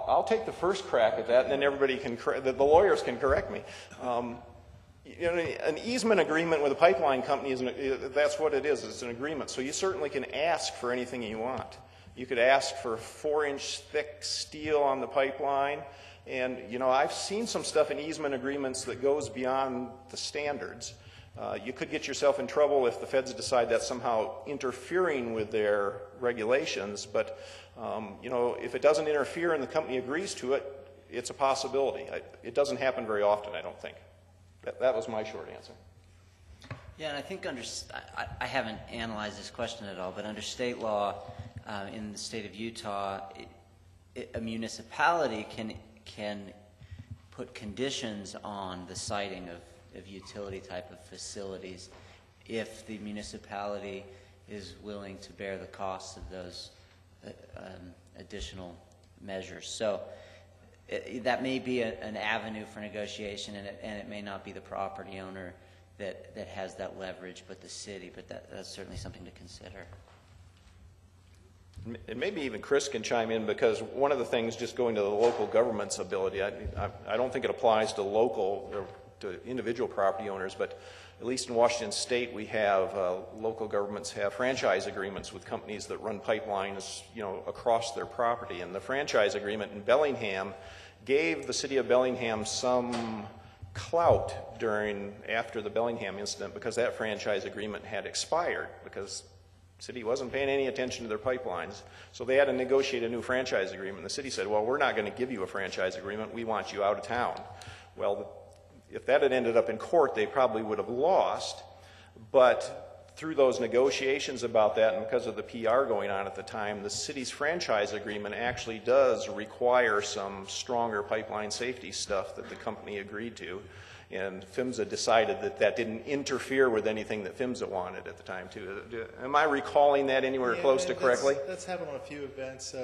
I'll take the first crack at that, and then everybody can, the lawyers can correct me. You know, an easement agreement with a pipeline company that's what it is. It's an agreement. So you certainly can ask for anything you want. You could ask for 4-inch thick steel on the pipeline, and you know, I've seen some stuff in easement agreements that goes beyond the standards. You could get yourself in trouble if the feds decide that's somehow interfering with their regulations, but you know, if it doesn't interfere and the company agrees to it, it's a possibility. It doesn't happen very often, I don't think. That was my short answer. Yeah, and I think I haven't analyzed this question at all, but under state law in the state of Utah, a municipality can put conditions on the siting of utility type of facilities if the municipality is willing to bear the costs of those additional measures. So that may be an avenue for negotiation, and it may not be the property owner that has that leverage, but the city. But that's certainly something to consider. And maybe even Chris can chime in, because one of the things, just going to the local government's ability, I don't think it applies to local or to individual property owners, but at least in Washington State, we have local governments have franchise agreements with companies that run pipelines, you know, across their property. And the franchise agreement in Bellingham gave the city of Bellingham some clout after the Bellingham incident, because that franchise agreement had expired because the city wasn't paying any attention to their pipelines. So they had to negotiate a new franchise agreement. The city said, well, we're not going to give you a franchise agreement. We want you out of town. Well, if that had ended up in court, they probably would have lost. But through those negotiations about that, and because of the PR going on at the time, the city's franchise agreement actually does require some stronger pipeline safety stuff that the company agreed to. And PHMSA decided that that didn't interfere with anything that PHMSA wanted at the time, too. Am I recalling that anywhere close to correctly? That's happened on a few events.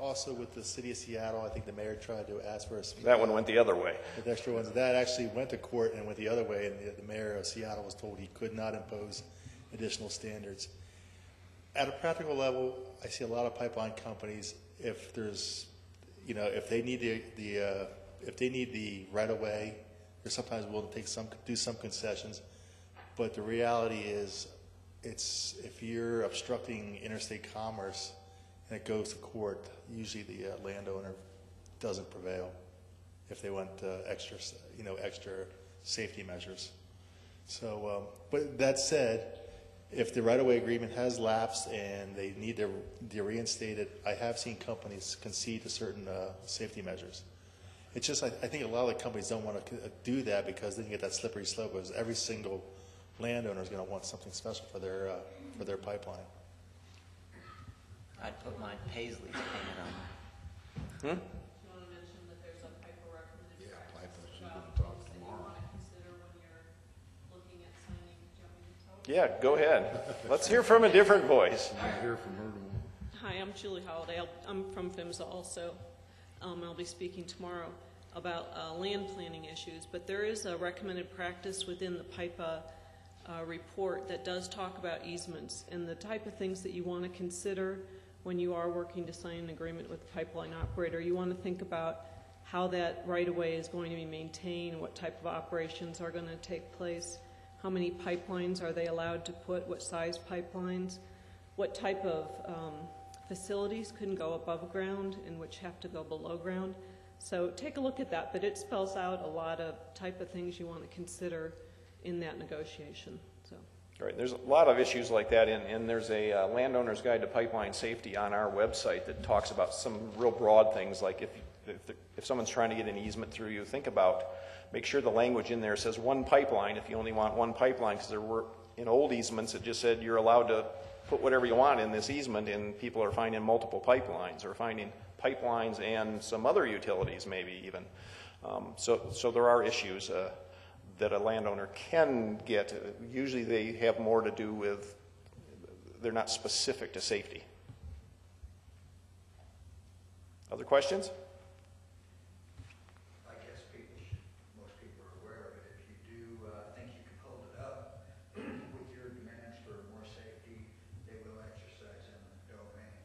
Also with the city of Seattle, I think the mayor tried to ask for a... That one went the other way. With extra ones. That actually went to court and went the other way, and the mayor of Seattle was told he could not impose additional standards. At a practical level, I see a lot of pipeline companies, if there's, you know, if they need the right of way, they're sometimes willing to do some concessions. But the reality is, if you're obstructing interstate commerce and it goes to court, usually the landowner doesn't prevail if they want extra safety measures. So, but that said, if the right-of-way agreement has lapsed and they need to reinstate it, I have seen companies concede to certain safety measures. It's just, I think a lot of the companies don't want to do that, because then you get that slippery slope, because every single landowner is going to want something special for their pipeline. I'd put mine Paisley's painted on. You want to mention that there's a pipe recommended practice she's going to talk tomorrow. That you want to consider when you're looking at signing. Do you want me to tell you? Yeah, go ahead. Let's hear from a different voice. Hear from her tomorrow. Hi, I'm Julie Holliday. I'm from PHMSA also. I'll be speaking tomorrow about land planning issues, but there is a recommended practice within the PIPA report that does talk about easements and the type of things that you want to consider when you are working to sign an agreement with the pipeline operator. You want to think about how that right-of-way is going to be maintained, what type of operations are going to take place, how many pipelines are they allowed to put, what size pipelines, what type of facilities can go above ground and which have to go below ground. So take a look at that, but it spells out a lot of type of things you want to consider in that negotiation. So. Right. There's a lot of issues like that, and there's a landowner's guide to pipeline safety on our website that talks about some real broad things, like if someone's trying to get an easement through you, make sure the language in there says one pipeline if you only want one pipeline, because there were, in old easements, it just said you're allowed to put whatever you want in this easement, and people are finding multiple pipelines, or finding pipelines and some other utilities maybe even. So there are issues that a landowner can get. Usually they have more to do with, they're not specific to safety. Other questions? I guess most people are aware of it. If you do think you can hold it up with your demands for more safety, they will exercise in the domain.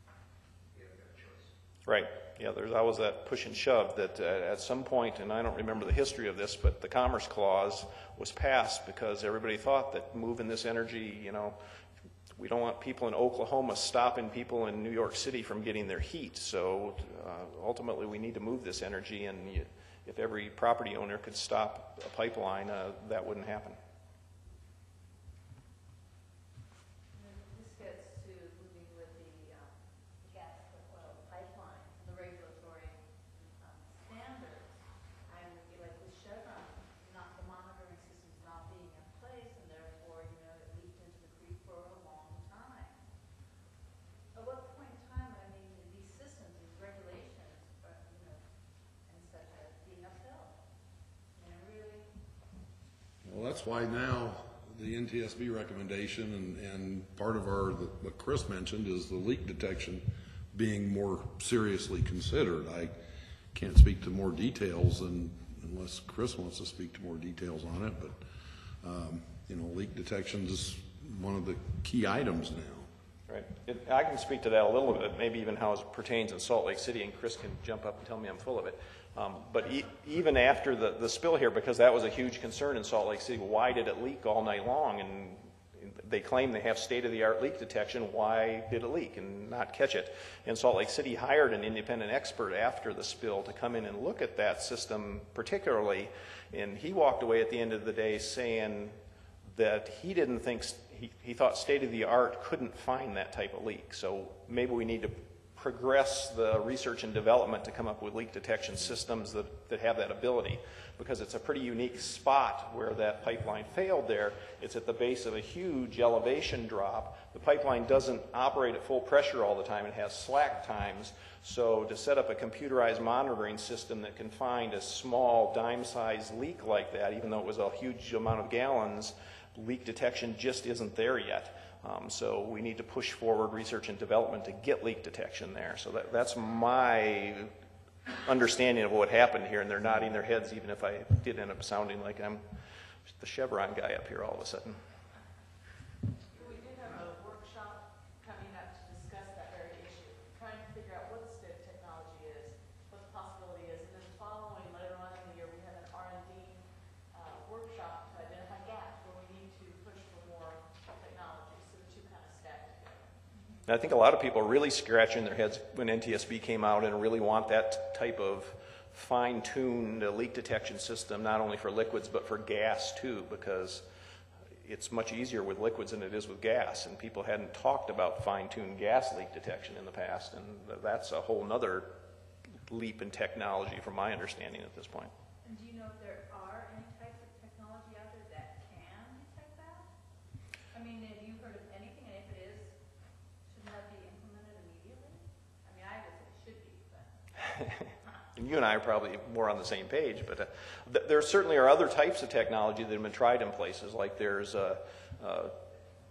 So you have got a choice. Right. Yeah, there's always that push and shove that at some point, and I don't remember the history of this, but the Commerce Clause was passed because everybody thought that moving this energy, you know, we don't want people in Oklahoma stopping people in New York City from getting their heat. So ultimately we need to move this energy, and if every property owner could stop a pipeline, that wouldn't happen. This gets to moving with the gas oil pipeline, the regulatory standards. And like with Chevron, not the monitoring systems not being in place, and therefore, you know, it leaked into the creek for a long time. At what point in time, I mean, these systems, these regulations, you know, and such as being upheld? And really, Well, that's why now the NTSB recommendation and part of what Chris mentioned is the leak detection being more seriously considered. I can't speak to more details unless Chris wants to speak to more details on it, but, you know, leak detection is one of the key items now. Right. I can speak to that a little bit, maybe even how it pertains in Salt Lake City, and Chris can jump up and tell me I'm full of it. But even after the spill here, because that was a huge concern in Salt Lake City, why did it leak all night long? And they claim they have state-of-the-art leak detection. Why did it leak and not catch it? And Salt Lake City hired an independent expert after the spill to come in and look at that system particularly, and he walked away at the end of the day saying that he didn't think, he thought state-of-the-art couldn't find that type of leak. So maybe we need to progress the research and development to come up with leak detection systems that have that ability, because it's a pretty unique spot where that pipeline failed there. It's at the base of a huge elevation drop. The pipeline doesn't operate at full pressure all the time. It has slack times. So to set up a computerized monitoring system that can find a small dime-sized leak like that, even though it was a huge amount of gallons, leak detection just isn't there yet. So we need to push forward research and development to get leak detection there. So that's my understanding of what happened here, and they're nodding their heads even if I did end up sounding like I'm the Chevron guy up here all of a sudden. we did have a workshop coming up to discuss that very issue, trying to figure out what the technology is, what the possibility is, and then following later on in the year, we had an R&D workshop to identify gaps where we need to push for more technology, so the two kind of stack together. I think a lot of people are really scratching their heads when NTSB came out and really want that type of fine-tuned leak detection system, not only for liquids but for gas too, because it's much easier with liquids than it is with gas, and people hadn't talked about fine-tuned gas leak detection in the past, and that's a whole nother leap in technology from my understanding at this point. And do you know if there are any types of technology out there that can detect that? I mean, have you heard of anything, and if it is, shouldn't that be implemented immediately? I mean, I would say it should be, but. And you and I are probably more on the same page, but there certainly are other types of technology that have been tried in places, like there's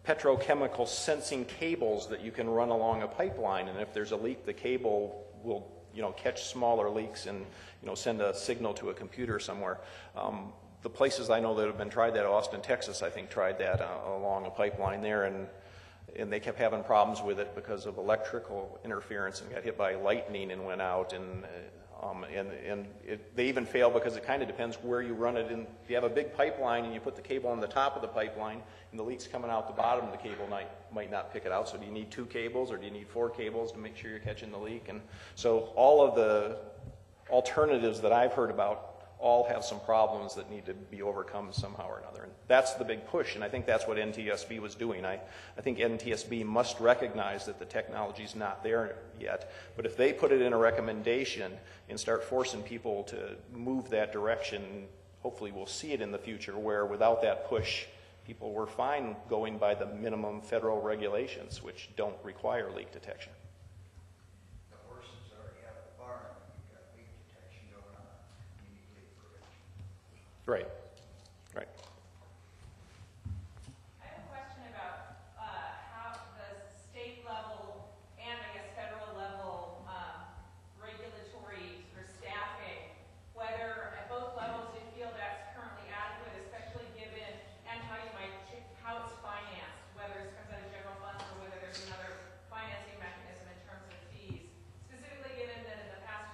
petrochemical sensing cables that you can run along a pipeline, and if there's a leak, the cable will, you know, catch smaller leaks and, you know, send a signal to a computer somewhere. The places I know that have been tried that, Austin, Texas, I think, tried that along a pipeline there, and they kept having problems with it because of electrical interference and got hit by lightning and went out, and they even fail because it kind of depends where you run it in. If you have a big pipeline and you put the cable on the top of the pipeline and the leak's coming out the bottom, the cable might not pick it out. So do you need 2 cables or do you need 4 cables to make sure you're catching the leak? And so all of the alternatives that I've heard about all have some problems that need to be overcome somehow or another. And that's the big push, and I think that's what NTSB was doing. I think NTSB must recognize that the technology's not there yet, but if they put it in a recommendation and start forcing people to move that direction, hopefully we'll see it in the future where without that push, people were fine going by the minimum federal regulations, which don't require leak detection. The horses already out of the barn, you've got leak detection going on, you need leak prevention. Right, right. I have a question about how the state level and I guess federal level regulatory sort of staffing, whether at both levels you feel that's currently adequate, especially given and how it's financed, whether it comes out of general funds or whether there's another financing mechanism in terms of fees. Specifically given that in the past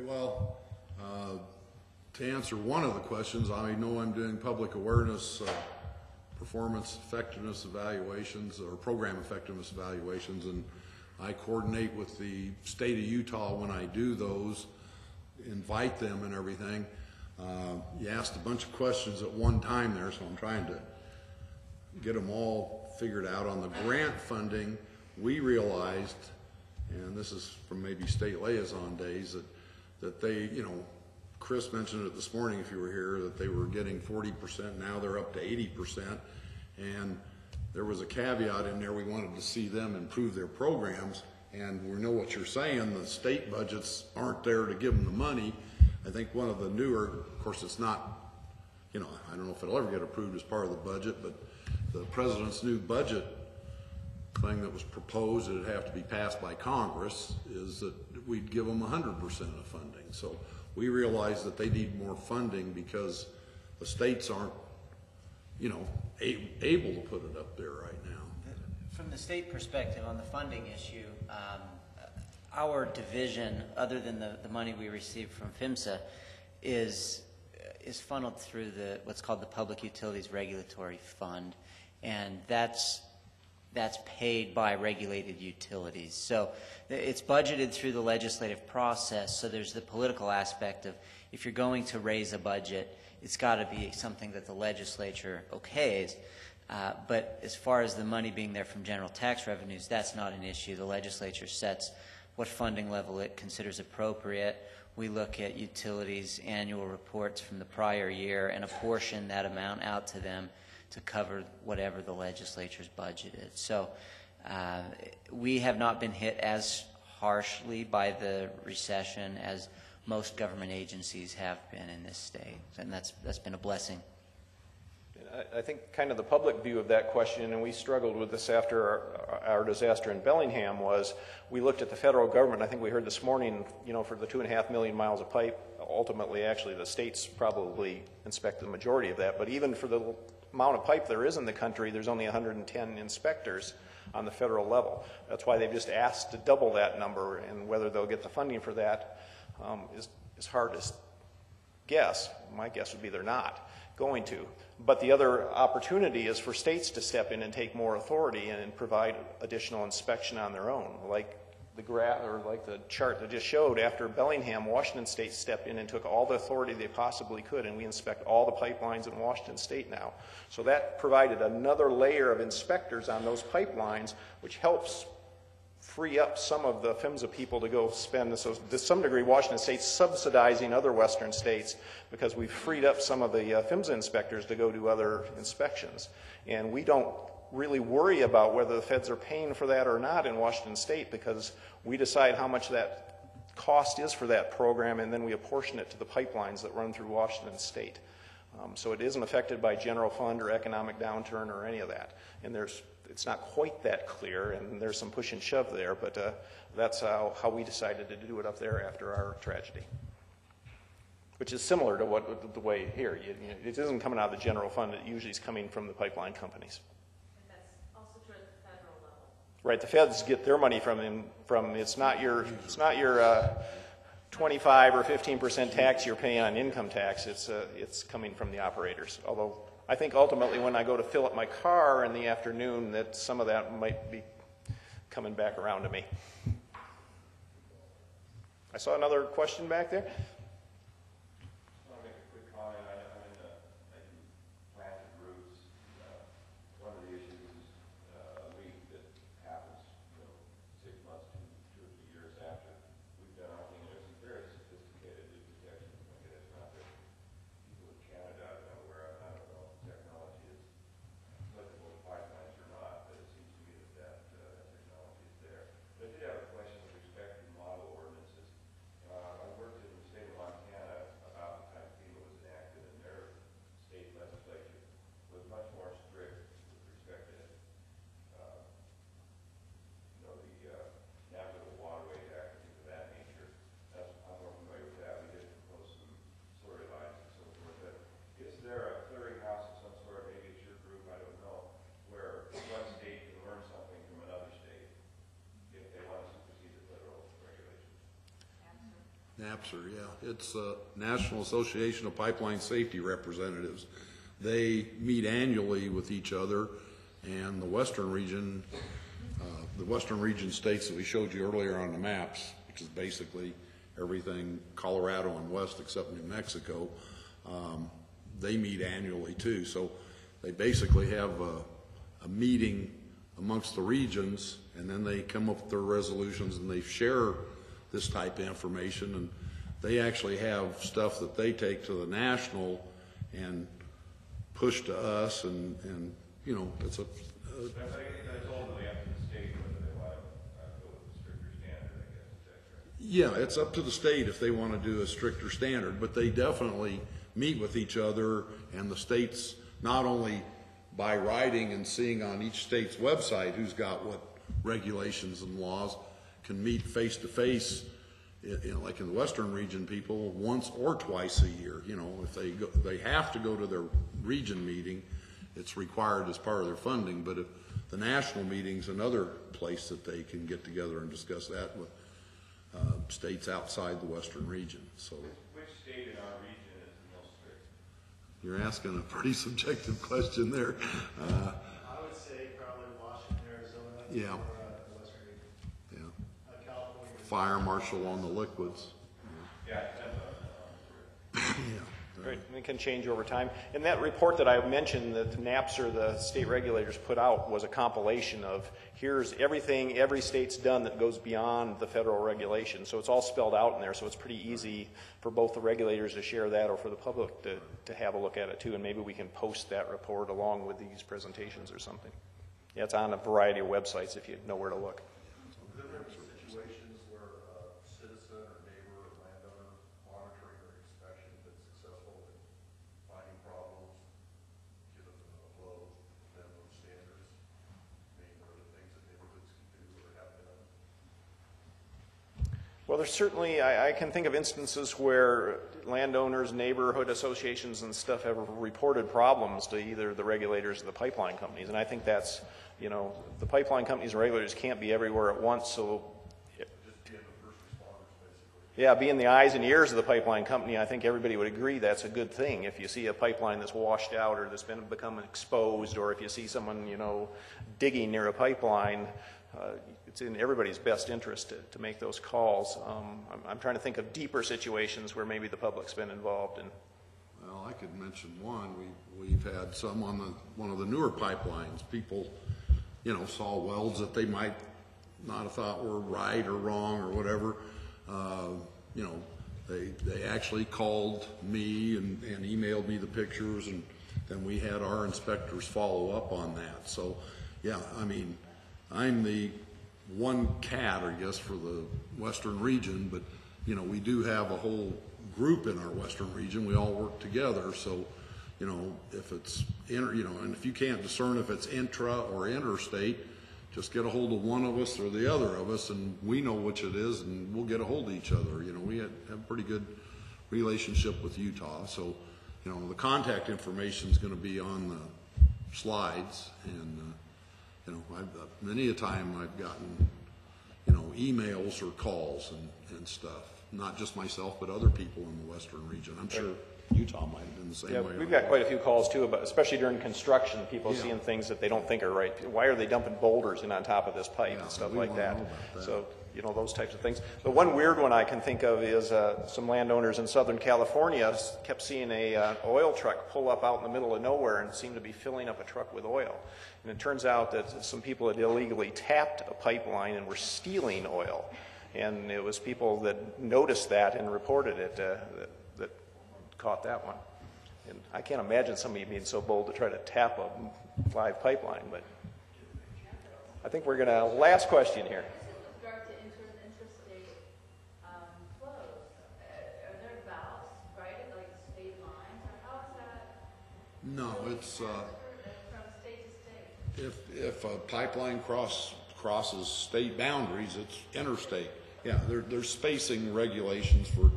Okay, well, to answer one of the questions, I know I'm doing public awareness, performance effectiveness evaluations or program effectiveness evaluations, and I coordinate with the state of Utah when I do those, invite them and everything. You asked a bunch of questions at one time there, so I'm trying to get them all figured out. On the grant funding, we realized, and this is from maybe state liaison days, that they, you know, Chris mentioned it this morning if you were here, that they were getting 40%, now they're up to 80%, and there was a caveat in there, we wanted to see them improve their programs, and we know what you're saying, the state budgets aren't there to give them the money. I think one of the newer, of course it's not, you know, I don't know if it'll ever get approved as part of the budget, but the president's new budget thing that was proposed, it'd have to be passed by Congress, is that we'd give them 100% of funding. So we realize that they need more funding because the states aren't, you know, able to put it up there right now. From the state perspective on the funding issue, our division, other than the money we receive from PHMSA, is funneled through what's called the Public Utilities Regulatory Fund, and that's paid by regulated utilities. So it's budgeted through the legislative process, so there's the political aspect of if you're going to raise a budget, it's got to be something that the legislature okays. But as far as the money being there from general tax revenues, that's not an issue. The legislature sets what funding level it considers appropriate. We look at utilities' annual reports from the prior year and apportion that amount out to them to cover whatever the legislature's budgeted. So we have not been hit as harshly by the recession as most government agencies have been in this state, and that's been a blessing. I think kind of the public view of that question, and we struggled with this after our disaster in Bellingham, was we looked at the federal government. I think we heard this morning, you know, for the 2.5 million miles of pipe, ultimately actually the states probably inspect the majority of that, but even for the amount of pipe there is in the country, there's only 110 inspectors on the federal level. That's why they've just asked to double that number, and whether they'll get the funding for that is hard to guess. My guess would be they're not going to. But the other opportunity is for states to step in and take more authority and provide additional inspection on their own, like the chart that just showed. After Bellingham, Washington State stepped in and took all the authority they possibly could, and we inspect all the pipelines in Washington State now. So that provided another layer of inspectors on those pipelines, which helps free up some of the PHMSA people to go spend. So to some degree, Washington State's subsidizing other western states because we've freed up some of the PHMSA inspectors to go do other inspections. And we don't really worry about whether the feds are paying for that or not in Washington State, because we decide how much that cost is for that program, and then we apportion it to the pipelines that run through Washington State. So it isn't affected by general fund or economic downturn or any of that. And it's not quite that clear, and there's some push and shove there, but that's how we decided to do it up there after our tragedy, which is similar to the way here. It isn't coming out of the general fund. It usually is coming from the pipeline companies. And that's also true at the federal level. Right, the feds get their money from it's not your 25 or 15% tax you're paying on income tax. It's coming from the operators. Although I think ultimately when I go to fill up my car in the afternoon, that some of that might be coming back around to me. I saw another question back there. I want to make a quick comment. I'm in the planted roots. One of the issues is a leak that happens, 6 months to 2 or 3 years after we've done our thing. There's some very sophisticated leak detection. It's not that people in Canada are aware of. I don't know if the technology is applicable to pipelines or not, but it seems to me that technology is there. But I did have a question with respect to model ordinances. I worked in the state of NAPSR, yeah. It's National Association of Pipeline Safety Representatives. They meet annually with each other, and the Western region states that we showed you earlier on the maps, which is basically everything Colorado and west except New Mexico, they meet annually too. So they basically have a meeting amongst the regions, and then they come up with their resolutions and they share this type of information, and they actually have stuff that they take to the national and push to us, and you know, it's a That's ultimately up to the state whether they want to go with a stricter standard, I guess, is that correct? yeah, it's up to the state if they want to do a stricter standard, but they definitely meet with each other, and the states, not only by writing and seeing on each state's website who's got what regulations and laws, can meet face to face, you know, like in the Western region, people once or twice a year. You know, if they have to go to their region meeting, it's required as part of their funding. But if the national meeting's another place that they can get together and discuss that with states outside the Western region. So, Which state in our region is the most strict? you're asking a pretty subjective question there. I would say probably Washington, Arizona. Yeah. Or the Western region. Yeah, California. fire marshal on the liquids. Yeah, it depends on Yeah. Right, and it can change over time. And that report that I mentioned that NAPSR, the state regulators, put out was a compilation of here's everything every state's done that goes beyond the federal regulation. So it's all spelled out in there, so it's pretty easy for both the regulators to share that or for the public to have a look at it too. And maybe we can post that report along with these presentations or something. Yeah, it's on a variety of websites if you know where to look. Have there been situations where a citizen or neighbor or landowner monitoring or inspection been successful in finding problems, given a low minimum standards? I mean, are there things that neighborhoods can do or have been done? Well, there's certainly, I can think of instances where landowners, neighborhood associations and stuff have reported problems to either the regulators or the pipeline companies. And I think that's, you know, the pipeline companies and regulators can't be everywhere at once, so Just being the first responders, basically. yeah, being the eyes and ears of the pipeline company, I think everybody would agree that's a good thing. If you see a pipeline that's washed out or that's become exposed, or if you see someone, you know, digging near a pipeline, it's in everybody's best interest to make those calls. I'm trying to think of deeper situations where maybe the public's been involved in. Well, I could mention one. We've had some on one of the newer pipelines. People, you know, saw welds that they might not have thought were right or wrong or whatever. You know, they actually called me and emailed me the pictures, and then we had our inspectors follow up on that. So, yeah, I mean, I'm the one cat, I guess, for the Western region, but, you know, we do have a whole group in our Western region. We all work together, so, you know, if it's, you know, and if you can't discern if it's intra or interstate, just get a hold of one of us or the other of us, and we know which it is, and we'll get a hold of each other. You know, we have a pretty good relationship with Utah, so, you know, the contact information is going to be on the slides, and, you know, many a time I've gotten, you know, emails or calls and stuff. Not just myself, but other people in the Western region. I'm sure Utah might have been the same Yeah, way. we've got quite a few calls too, about, especially during construction, people Yeah. seeing things that they don't think are right. Why are they dumping boulders in on top of this pipe Yeah, and stuff we like wanna that? know about that. So, you know, those types of things. The one weird one I can think of is some landowners in Southern California kept seeing a oil truck pull up out in the middle of nowhere and seemed to be filling up a truck with oil. And it turns out that some people had illegally tapped a pipeline and were stealing oil. And it was people that noticed that and reported it that caught that one. And I can't imagine somebody being so bold to try to tap a live pipeline, but I think we're going to, last question here. With regard to interstate flows, are there valves right at like the state lines, or how is that No, it's, from state to state? if a pipeline crosses state boundaries, it's interstate. Yeah, there's spacing regulations for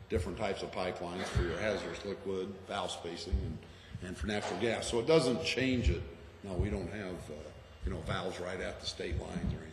different types of pipelines for your hazardous liquid, valve spacing, and for natural gas. So it doesn't change it. No, we don't have, you know, valves right at the state lines or anything.